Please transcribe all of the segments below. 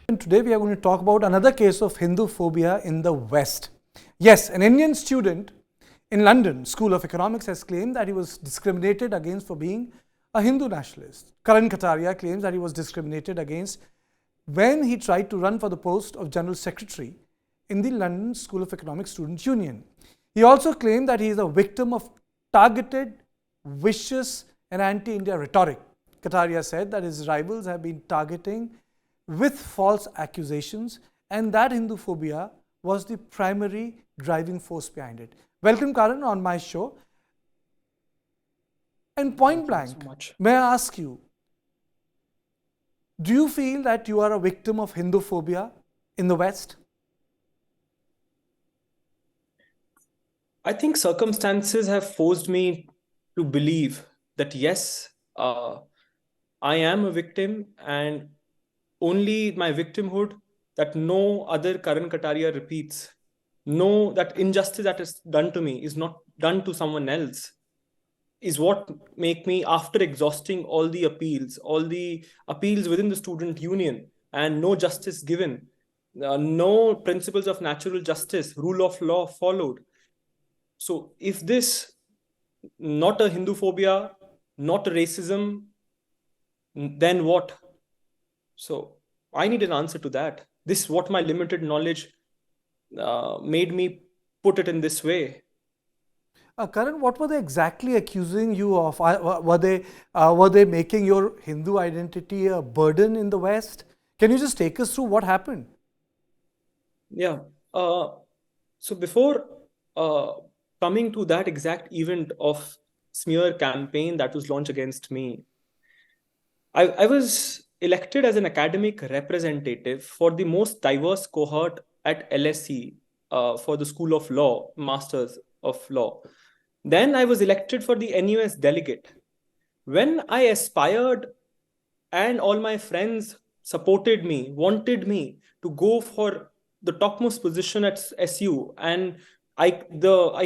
And today we are going to talk about another case of Hinduphobia in the West. Yes, an Indian student in London School of Economics has claimed that he was discriminated against for being a Hindu nationalist. Karan Kataria claims that he was discriminated against when he tried to run for the post of General Secretary in the London School of Economics Student Union. He also claimed that he is a victim of targeted, vicious, and anti India rhetoric. Kataria said that his rivals have been targeting with false accusations and that Hinduphobia was the primary driving force behind it. Welcome, Karan, on my show. And point blank, so much. may I ask you, do you feel that you are a victim of Hinduphobia in the West? I think circumstances have forced me to believe that yes, I am a victim, and only my victimhood that no other Karan Kataria repeats. No, that injustice that is done to me is not done to someone else. Is what make me, after exhausting all the appeals within the student union, and no justice given, no principles of natural justice, rule of law followed. So if this not a Hinduphobia, not a racism, then what? So I need an answer to that. This what my limited knowledge made me put it in this way. Karan, what were they exactly accusing you of? Were they making your Hindu identity a burden in the West? Can you just take us through what happened? Yeah. So before coming to that exact event of smear campaign that was launched against me, I was elected as an academic representative for the most diverse cohort at LSE for the School of Law, Masters of Law. Then I was elected for the NUS delegate. When I aspired and all my friends supported me, wanted me to go for the topmost position at SU, and I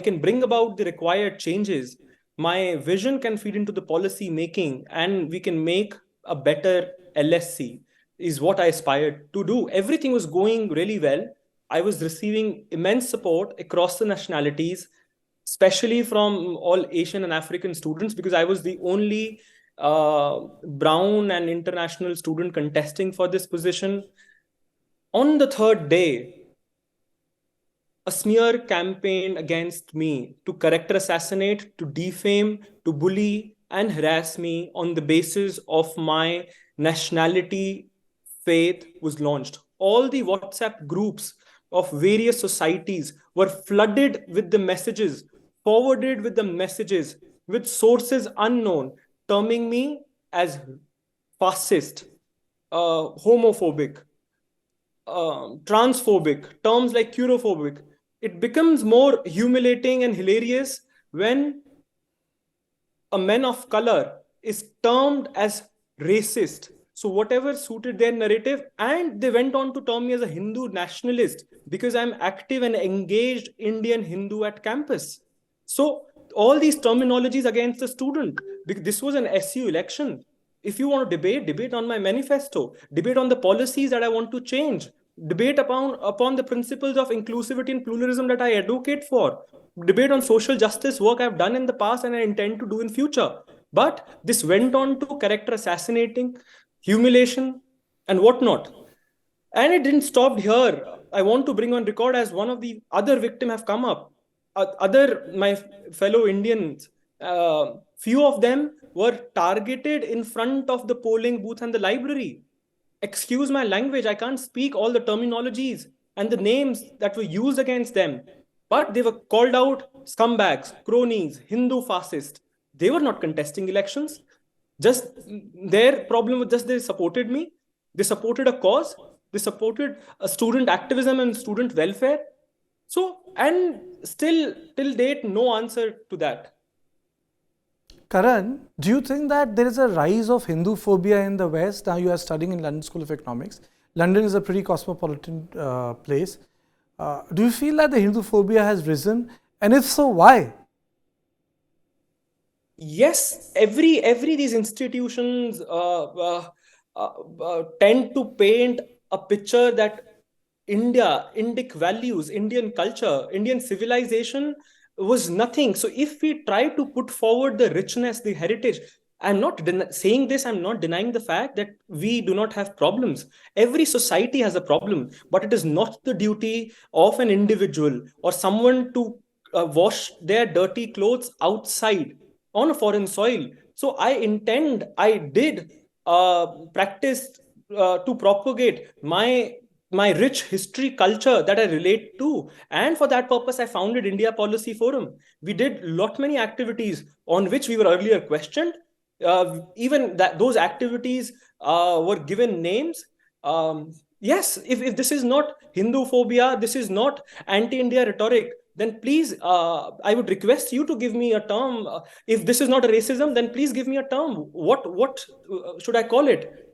can bring about the required changes. My vision can feed into the policy making, and we can make a better LSC. Is what I aspired to do. Everything was going really well. I was receiving immense support across the nationalities, especially from all Asian and African students, because I was the only brown and international student contesting for this position. On the third day, a smear campaign against me to character assassinate, to defame, to bully, and harass me on the basis of my nationality, faith was launched. All the WhatsApp groups of various societies were flooded with the messages, forwarded with the messages, with sources unknown, terming me as fascist, homophobic, transphobic, terms like curophobic. It becomes more humiliating and hilarious when a man of color is termed as racist. So whatever suited their narrative, and they went on to term me as a Hindu nationalist because I'm active and engaged Indian Hindu at campus. So all these terminologies against the student, because this was an SU election. If you want to debate on my manifesto, debate on the policies that I want to change, debate upon the principles of inclusivity and pluralism that I advocate for, debate on social justice work I've done in the past and I intend to do in future. But this went on to character assassinating, humiliation, and whatnot. And it didn't stop here. I want to bring on record as one of the other victims have come up. Other my fellow Indians, few of them were targeted in front of the polling booth and the library. Excuse my language, I can't speak all the terminologies and the names that were used against them, but they were called out scumbags, cronies, Hindu fascists. They were not contesting elections. Just their problem was just they supported me. They supported a cause. They supported a student activism and student welfare. So, and still till date, no answer to that. Karan, do you think that there is a rise of Hinduphobia in the West? Now you are studying in London School of Economics. London is a pretty cosmopolitan place. Do you feel that the Hinduphobia has risen? And if so, why? Yes, every these institutions tend to paint a picture that India, Indic values, Indian culture, Indian civilization was nothing. So if we try to put forward the richness, the heritage, I'm not saying this, I'm not denying the fact that we do not have problems. Every society has a problem, but it is not the duty of an individual or someone to wash their dirty clothes outside on a foreign soil. So I did practice to propagate my rich history culture that I relate to. And for that purpose, I founded India Policy Forum. We did lot many activities on which we were earlier questioned. Even that those activities were given names. Yes, if this is not Hinduphobia, this is not anti-India rhetoric, then please, I would request you to give me a term. If this is not a racism, then please give me a term. What should I call it?